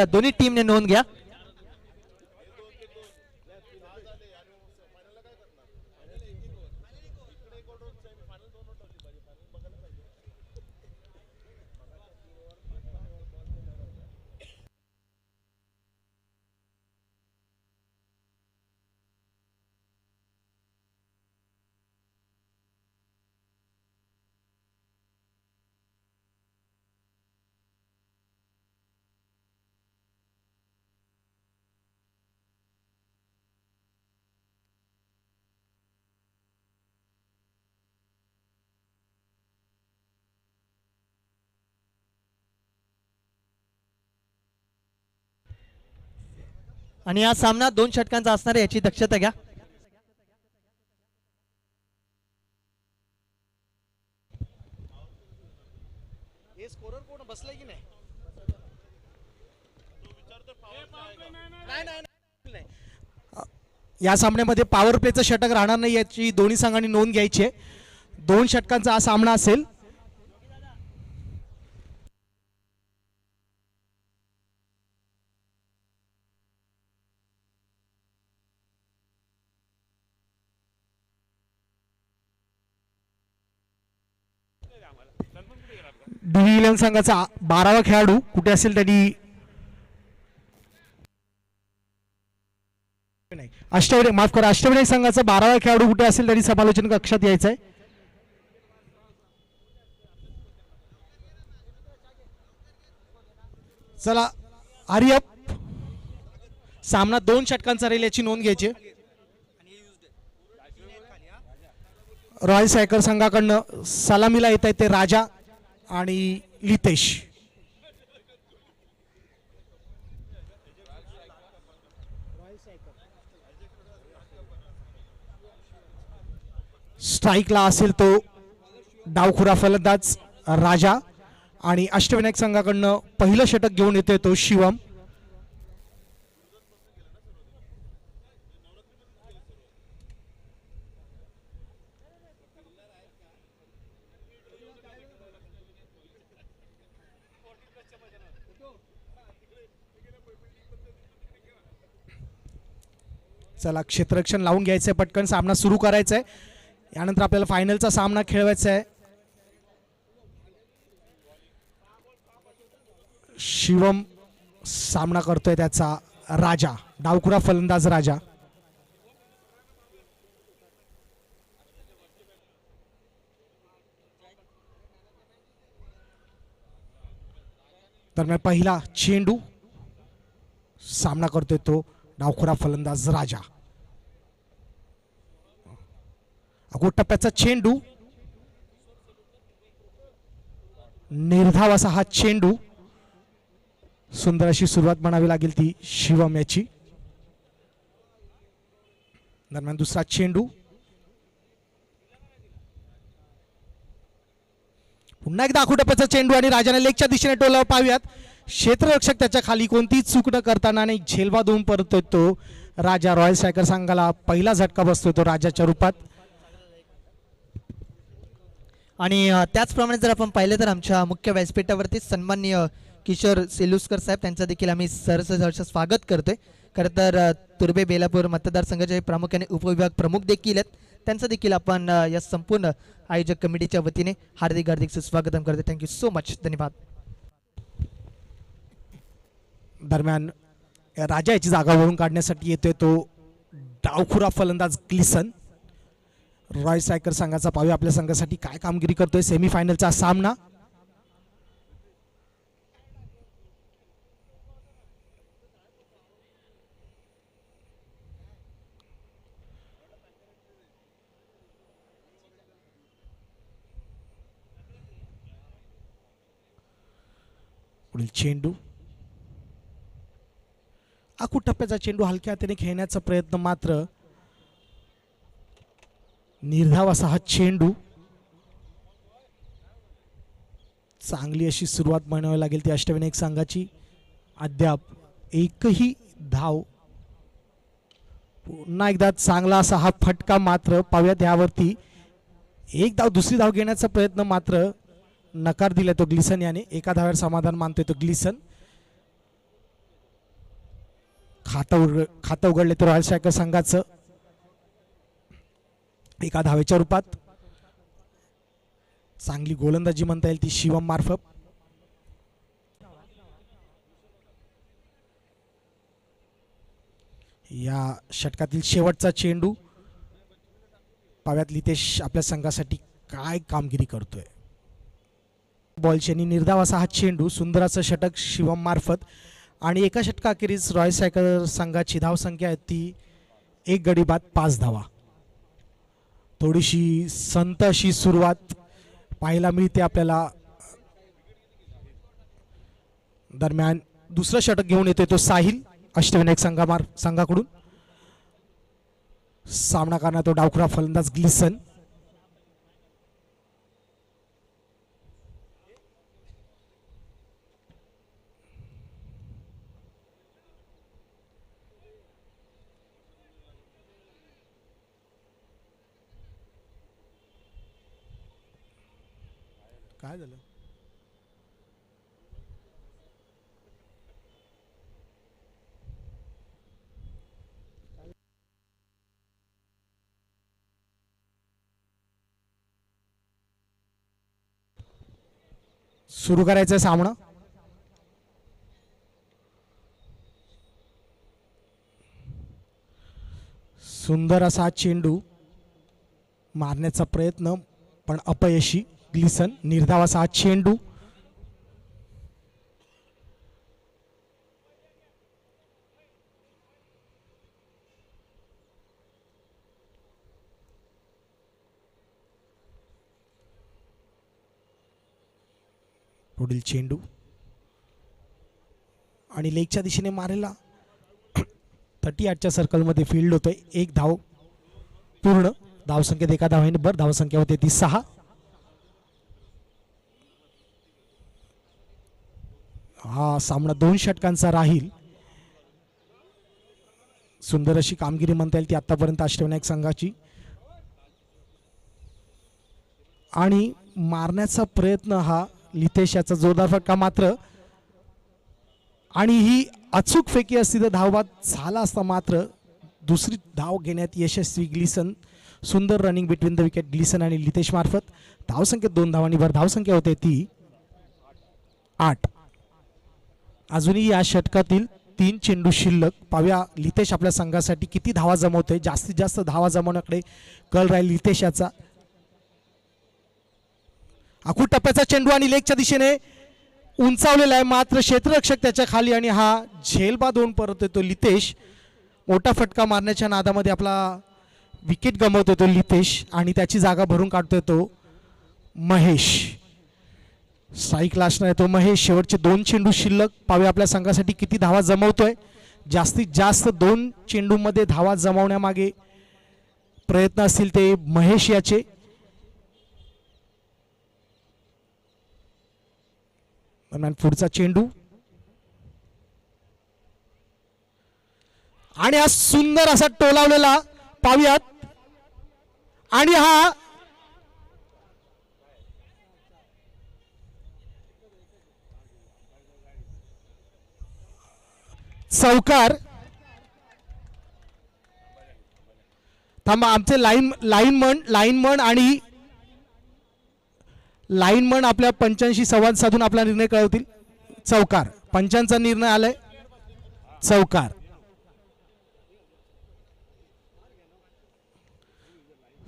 दोन्ही टीमने नोंद घ्या. आणि हा सामना 2 षटकांचा असणार आहे याची दक्षता घ्या. या सामन्यामध्ये पॉवर प्लेचं षटक राहणार नाही याची दोन्ही संघांनी नोंद घ्यायची आहे. 2 षटकांचा हा सामना असेल. DV11 संघाचा 12वा खेळाडू कुठे असेल त्यांनी अष्टविनायक माफ करा अष्टविनायक संघाचा 12वा खेळाडू कुठे असेल त्यांनी समालोचन कक्षात यायचं आहे. चला आर्यप सामना 2 षटकांचा राहील याची नोंद घ्यायची. रॉयल सायकर संघाकडनं सलामीला येत आहे ते राजा आणि लितेश. स्ट्राईकला असेल तो डावखुरा फलंदाज राजा आणि अष्टविनायक संघाकडनं पहिलं षटक घेऊन येतोय तो शिवम. चला क्षेत्ररक्षण लावून घ्यायचंय पटकन सामना सुरू करायचा आहे. यानंतर आपल्याला फायनलचा सामना खेळवायचा आहे. शिवम सामना करतोय त्याचा राजा डावखुरा फलंदाज राजा. दरम्यान पहिला चेंडू सामना करतोय तो डावखुरा फलंदाज राजा. अगोदर टप्प्याचा चेंडू निर्धाव असा हा चेंडू. सुंदर अशी सुरुवात म्हणावी लागेल ती शिवम याची. दरम्यान दुसरा चेंडू पुन्हा एकदा आखू टप्प्याचा चेंडू आणि राजाने लेगच्या दिशेने टोला पाहूयात. क्षेत्ररक्षक त्याच्या खाली कोणतीही चूक न करताना आणि झेलवा देऊन परतोय तो राजा. रॉयल सायकर संघाला पहिला झटका बसतोय तो राजाच्या रूपात. आणि त्याचप्रमाणे जर आपण पाहिलं तर आमच्या मुख्य व्यासपीठावरती सन्माननीय किशोर सेलुस्कर साहेब त्यांचं देखील आम्ही सहर्ष स्वागत करतोय. खरं तर तुर्भे बेलापूर मतदारसंघाचे प्रामुख्याने उपविभाग प्रमुख देखील आहेत. त्यांचं देखील आपण या संपूर्ण आयोजक कमिटीच्या वतीने हार्दिक हार्दिक स्वागतम करतो. Thank you so much. धन्यवाद. दरम्यान राजा याची जागा वळून काढण्यासाठी येतोय तो डावखुरा फलंदाज ग्लिसन. रॉयल सायकर संघाचा पाहूया आपल्या संघासाठी काय कामगिरी करतोय. सेमीफायनलचा सामना पुढील चेंडू आखू टप्प्याचा चेंडू हलक्या हाताने खेळण्याचा प्रयत्न मात्र निर्धाव असा हा चेंडू. चांगली अशी सुरुवात म्हणावी लागेल ती अष्टविनायक संघाची. अद्याप एकही धाव. पुन्हा एकदा चांगला असा हा फटका मात्र पाहूयात यावरती. एक धाव दुसरी धाव घेण्याचा प्रयत्न मात्र नकार दिला तो ग्लिसन याने. एका धाव्यावर समाधान मानतोय तो ग्लिसन. खातं उघडले तर रॉयल स्ट्रायकर संघाचं एका धावेच्या रूपात. चांगली गोलंदाजी म्हणता येईल ती शिवम मार्फत. या षटकातील शेवटचा चेंडू पाव्यात लितेश आपल्या संघासाठी काय कामगिरी करतोय. बॉलचेनी निर्धाव असा हा चेंडू, सुंदर असं षटक शिवम मार्फत आणि एका षटकाखेरीज रॉयल स्ट्रायकर संघाची धावसंख्या आहे ती 1 गडी बाद 5 धावा. थोडीशी संत अशी सुरुवात पाहायला मिळते आपल्याला. दरम्यान दुसरं षटक घेऊन येतोय तो साहिल अष्टविनायक संघाकडून. सामना करणार तो डावखुरा फलंदाज ग्लिसन. काय झालं. सुरू करायचं सामना. सुंदर असा चेंडू मारण्याचा प्रयत्न पण अपयशी. ग्लिसन निर्धाव असा चेंडू. पुढील चेंडू आणि लेगच्या दिशेने मारेला 38च्या सर्कलमध्ये फील्ड होतोय. 1 धाव पूर्ण. धावसंख्येत एका धावेने भर. धावसंख्या होते ती 6. हा सामना 2 षटकांचा राहील. सुंदर अशी कामगिरी म्हणता येईल ती आतापर्यंत अष्टविनायक संघाची. आणि मारण्याचा प्रयत्न हा लितेश याचा जोरदार फटका मात्र, आणि ही अचूक फेकी असती तर धावबाद झाला असता, मात्र दुसरी धाव घेण्यात यशस्वी ग्लिसन. सुंदर running between the wicket glisten आणि लितेश मार्फत. धावसंख्येत 2 धावांनी भर. धावसंख्या होते ती 8. अजूनही या षटकातील 3 चेंडू शिल्लक. पाहूया लितेश आपल्या संघासाठी किती धावा जमवतोय. जास्तीत जास्त धावा जमवण्याकडे कल राहील लितेश याचा. आखूड टप्प्याचा चेंडू आणि लेगच्या दिशेने उंचावलेला आहे, मात्र क्षेत्ररक्षक त्याच्या खाली आणि हा झेलबाद होऊन परत येतो लितेश. मोठा फटका मारण्याच्या नादामध्ये आपला विकेट गमावतो तो लितेश आणि त्याची जागा भरून काढतोय तो महेश. स्ट्राईकला असणार तो महेश. शेवटचे 2 चेंडू शिल्लक. पाहूया आपल्या संघासाठी किती धावा जमवतोय. जास्तीत जास्त 2 चेंडूमध्ये धावा जमवण्यामागे प्रयत्न असतील ते महेश याचे. दरम्यान पुढचा चेंडू आणि हा सुंदर असा टोलावलेला पाहूयात. आणि हा चौकार. थांबा, आमचे लाईनमन आणि लाईनमन आपल्या पंचांशी संवाद साधून आपला निर्णय कळवतील. चौकार. पंचांचा निर्णय आलाय चौकार.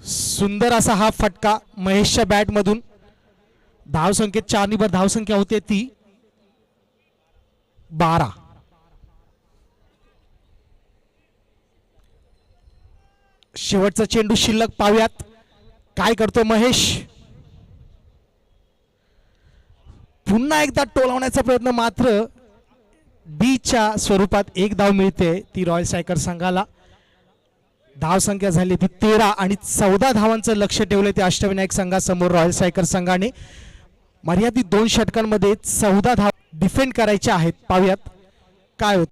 सुंदर असा हा फटका महेशच्या बॅट मधून. धावसंख्येत 4 नि भर. धावसंख्या होते ती 12. शेवटचा चेंडू शिल्लक. पाहूयात काय करतो महेश. पुन्हा एकदा टोलावण्याचा प्रयत्न, मात्र डीच्या स्वरूपात 1 धाव मिळते ती रॉयल स्ट्रायकर संघाला. धावसंख्या झाली ती 13 आणि 14 धावांचं लक्ष ठेवले ते अष्टविनायक संघासमोर रॉयल स्ट्रायकर संघाने. मर्यादित 2 षटकांमध्ये 14 धाव डिफेंड करायच्या आहेत. पाहूयात काय होत.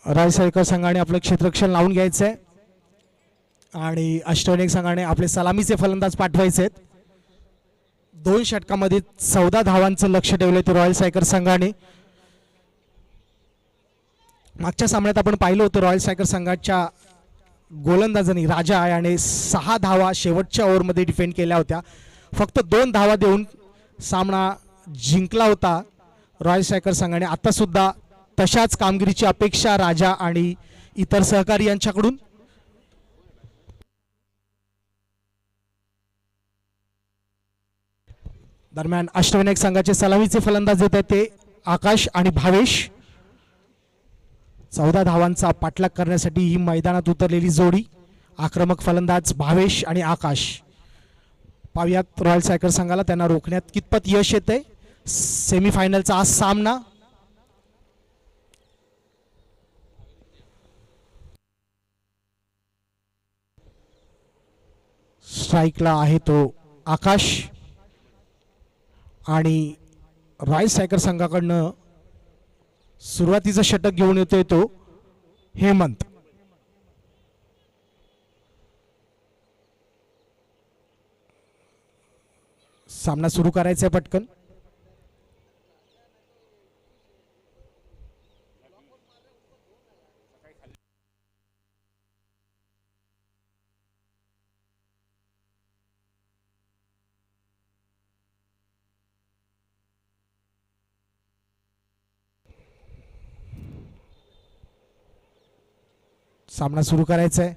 रॉयल स्ट्रायकर संघाने आपलं क्षेत्ररक्षण लावून घ्यायचंय. आणि अष्टविनायक संघाने आपले सलामीचे फलंदाज पाठवायचे आहेत. 2 षटकामध्ये 14 धावांचं लक्ष ठेवले ते रॉयल स्ट्रायकर संघाने. मागच्या सामन्यात आपण पाहिलं होतं रॉयल स्ट्रायकर संघाच्या गोलंदाजांनी राजा याने 6 धावा शेवटच्या ओव्हरमध्ये डिफेंड केल्या होत्या. फक्त 2 धावा देऊन सामना जिंकला होता रॉयल स्ट्रायकर संघाने. आता सुद्धा तशाच कामगिरीची अपेक्षा राजा आणि इतर सहकारी यांच्याकडून. दरम्यान अष्टविनायक संघाचे सलामीचे फलंदाज येत आहेत ते आकाश आणि भावेश. 14 धावांचा पाठलाग करण्यासाठी ही मैदानात उतरलेली जोडी. आक्रमक फलंदाज भावेश आणि आकाश. पाहुयात रॉयल स्ट्रायकर संघाला त्यांना रोखण्यात कितपत यश येते. सेमीफायनलचा आज सामना. स्ट्राईकला आहे तो आकाश आणि रॉयल स्ट्रायकर संघाकडनं सुरुवातीचं षटक घेऊन येतोय तो हेमंत. सामना सुरू करायचा आहे पटकन. सामना सुरू करायचा आहे.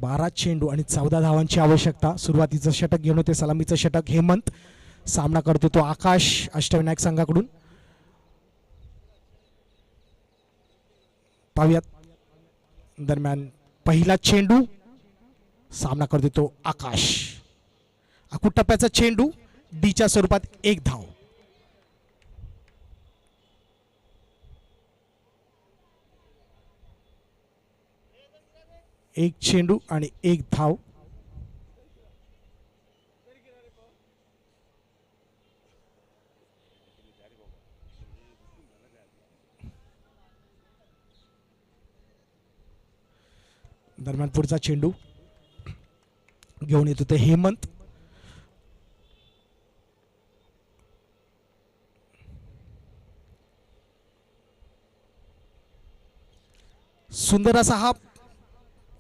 बारा चेंडू आणि 14 धावांची आवश्यकता. सुरुवातीचं षटक घेऊन होते सलामीचं षटक हेमंत. सामना करतो तो आकाश अष्टविनायक संघाकडून. पाहुयात दरम्यान पहिला चेंडू. सामना करतो तो आकाश. आखूड टप्प्याचा चेंडू डीच्या स्वरूपात 1 धाव. एक चेंडू आणि 1 धाव. दरम्यान पुढचा चेंडू घेऊन येतो ते हेमंत. सुंदर असा हा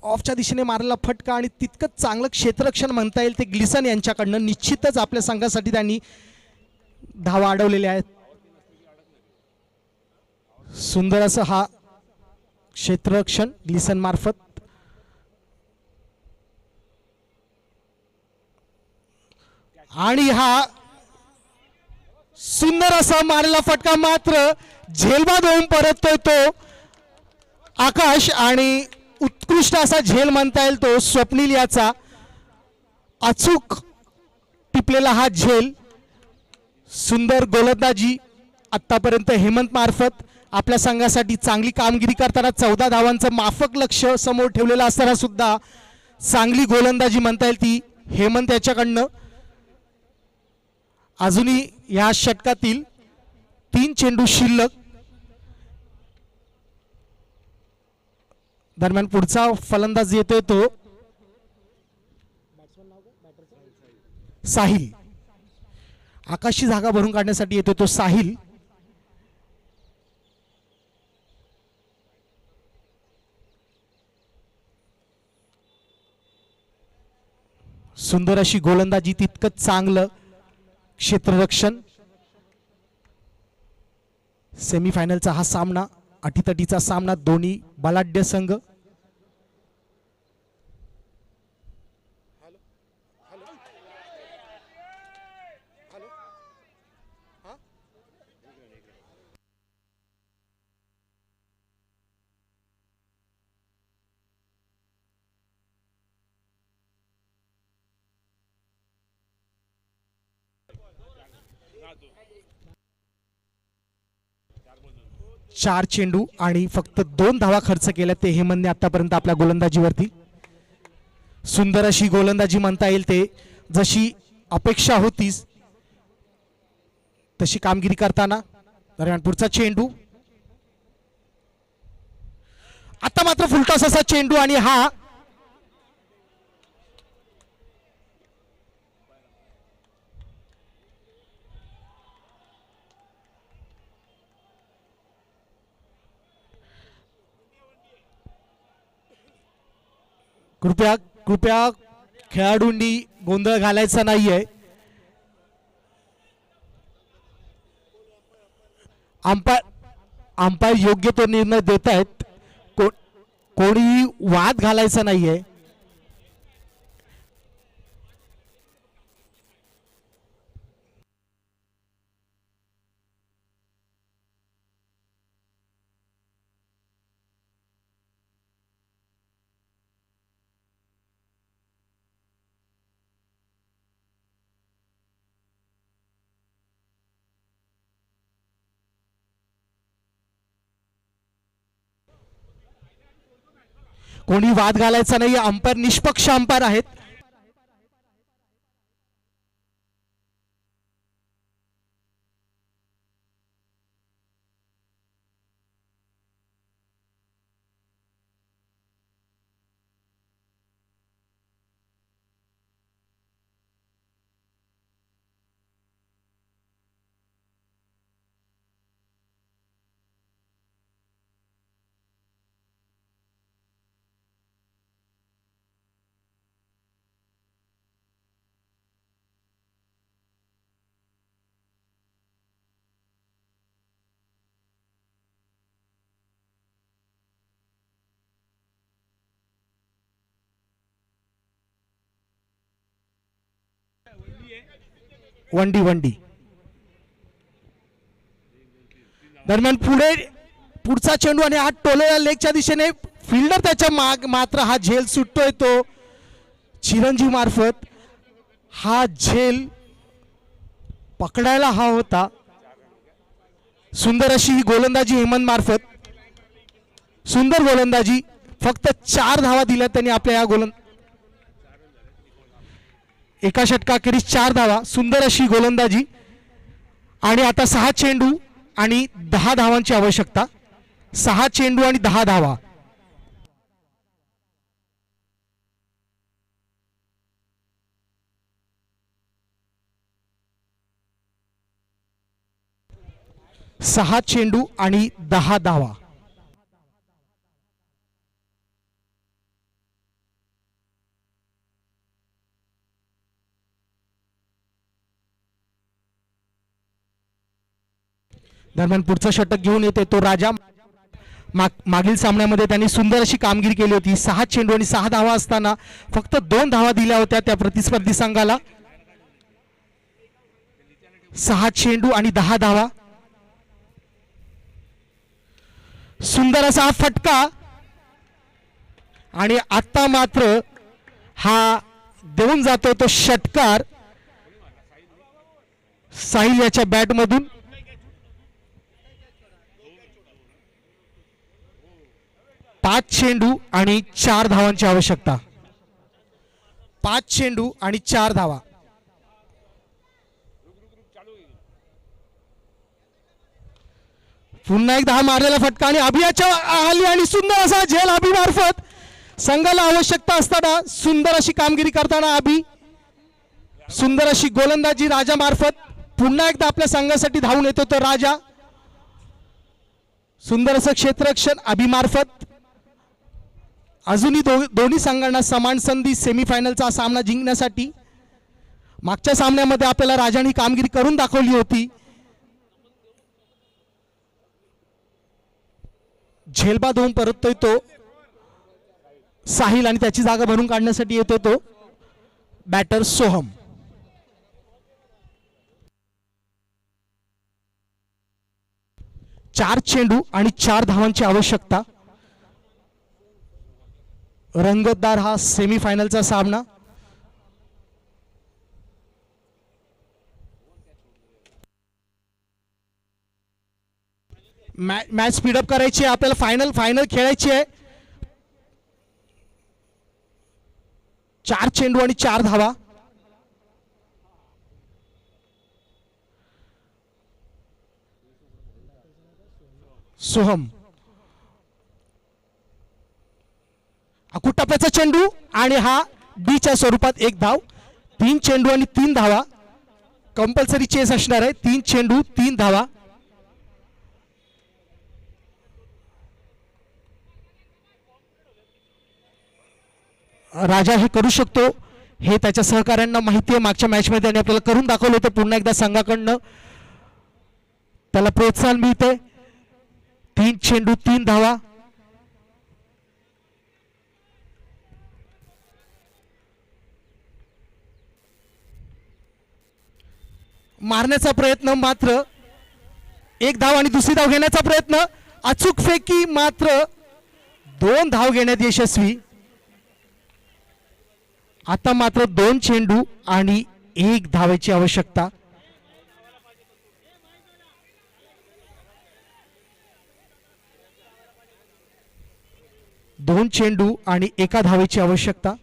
ऑफच्या दिशेने मारलेला फटका आणि तितकंच चांगलं क्षेत्ररक्षण म्हणता येईल ते ग्लिसन यांच्याकडनं. निश्चितच आपल्या संघासाठी त्यांनी धावा अडवलेल्या आहेत. सुंदर असं हा क्षेत्ररक्षण ग्लिसन मार्फत. आणि हा सुंदर असा मारलेला फटका मात्र झेलबाद होऊन परततोय तो आकाश. आणि उत्कृष्ट असा झेल म्हणता येईल तो स्वप्नील याचा. अचूक टिपलेला हा झेल. सुंदर गोलंदाजी आतापर्यंत हेमंत मार्फत आपल्या संघासाठी चांगली कामगिरी करताना 14 धावांचं माफक लक्ष समोर ठेवलेलं असताना सुद्धा चांगली गोलंदाजी म्हणता येईल ती हेमंत याच्याकडनं. अजूनही या षटकातील 3 चेंडू शिल्लक. दरम्यान पुढचा फलंदाज येतोय तो साहिल. आकाशची जागा भरून काढण्यासाठी येतोय तो साहिल. सुंदर अशी गोलंदाजी तितकंच चांगलं क्षेत्ररक्षण. सेमीफायनलचा हा सामना अटीतटीचा सामना. दोन्ही बलाढ्य संघ. चार चेंडू आणि फक्त 2 धावा खर्च केल्या ते हेमंतने आतापर्यंत आपल्या गोलंदाजीवरती. सुंदर अशी गोलंदाजी म्हणता येईल ते. जशी अपेक्षा होतीच तशी कामगिरी करताना. दरम्यान पुढचा चेंडू, आता मात्र फुलटॉस असा चेंडू आणि हा कृपया कृपया खेळाडूंनी गोंधळ घालायचा नाहीये. अंपायर योग्य तो निर्णय देत आहेत. कोणी वाद घालायचा नाहीये. कोणी वाद घालायचा नाही. अंपायर निष्पक्ष अंपायर आहेत. वंडी वंडी. दरम्यान पुढचा चेंडू आणि हा टोलेला लेगच्या दिशेने. फिल्डर त्याच्या मात्र हा झेल सुटतोय तो चिरंजीव मार्फत. हा झेल पकडायला हा होता. सुंदर अशी ही गोलंदाजी हेमंत मार्फत. सुंदर गोलंदाजी. फक्त 4 धावा दिल्या त्यांनी आपल्या या एका षटकाखेरीस 4 धावा. सुंदर अशी गोलंदाजी. आणि आता 6 चेंडू आणि 10 धावांची आवश्यकता. 6 चेंडू आणि 10 धावा. सहा चेंडू आणि 10 धावा. दरम्यान पुढचा षटक घेऊन येते तो राजा. मागील सामन्यामध्ये त्यांनी सुंदर अशी कामगिरी केली होती. 6 चेंडू आणि 6 धावा असताना फक्त 2 धावा दिल्या होत्या त्या प्रतिस्पर्धी संघाला. 6 चेंडू आणि 10 धावा. सुंदर असा हा फटका. आणि आता मात्र हा देऊन जातो तो षटकार साहिल याच्या बॅट मधून. 5 चेंडू आणि 4 धावांची आवश्यकता. 5 चेंडू आणि 4 धावा. पुन्हा एकदा हा मारलेला फटका आणि अभियाच्या आली आणि सुंदर असा झेल अभि मार्फत. संघाला आवश्यकता असताना सुंदर अशी कामगिरी करताना अभि. सुंदर अशी गोलंदाजी राजा मार्फत. पुन्हा एकदा आपल्या संघासाठी धावून येतो तो राजा. सुंदर असं क्षेत्ररक्षण अभि मार्फत. अजूनही दोन्ही संघांना समान संधी सेमीफायनलचा सामना जिंकण्यासाठी. मागच्या सामन्यामध्ये आपल्याला राजाने कामगिरी करून दाखवली होती. झेलबाद होऊन परततोय तो साहिल आणि त्याची जागा भरून काढण्यासाठी येतो तो बॅटर सोहम. चार चेंडू आणि 4 धावांची आवश्यकता. रंगतदार हा सेमीफायनलचा सामना. मॅच स्पीडअप करायची आहे आपल्याला. फायनल खेळायची आहे. 4 चेंडू आणि 4 धावा. सोहम, अकुट टप्प्याचा चेंडू आणि हा डीच्या स्वरूपात एक धाव. 3 चेंडू आणि 3 धावा. कंपल्सरी चेस असणार आहे. 3 चेंडू 3 धावा. राजा हे करू शकतो हे त्याच्या सहकाऱ्यांना माहिती आहे. मागच्या मॅचमध्ये त्यांनी आपल्याला करून दाखवलं होतं. पुन्हा एकदा संघाकडनं त्याला प्रोत्साहन मिळते. 3 चेंडू 3 धावा. मारण्याचा प्रयत्न मात्र एक धाव आणि दुसरी धाव घेण्याचा प्रयत्न. अचूक फेकी मात्र 2 धाव घेण्यात यशस्वी. आता मात्र 2 चेंडू आणि 1 धावेची आवश्यकता. दोन चेंडू आणि 1 धावेची आवश्यकता.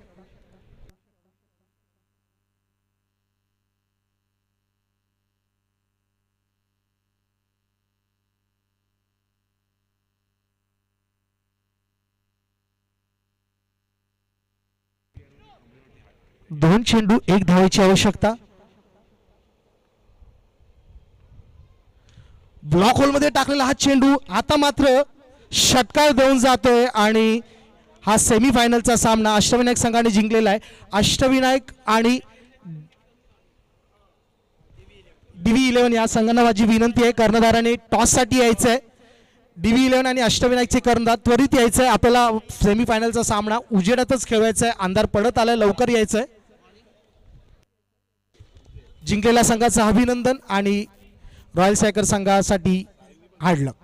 दोन चेंडू 1 धावेची आवश्यकता. ब्लॉक होल मध्ये टाकलेला हा चेंडू आता मात्र षटकार देऊन जातोय आणि हा सेमीफायनलचा सामना अष्टविनायक संघाने जिंकलेला आहे. अष्टविनायक आणि DV11 या संघांना माझी विनंती आहे, कर्णधाराने टॉस साठी यायचं आहे. DV11 आणि अष्टविनायकचे कर्णधार त्वरित यायचं आहे. आपल्याला सेमीफायनलचा सामना उजेडातच खेळवायचा आहे. अंधार पडत आलाय, लवकर यायचं आहे. जिंकलेल्या संघाचं अभिनंदन आणि रॉयल सायकर संघासाठी हार्ड लक.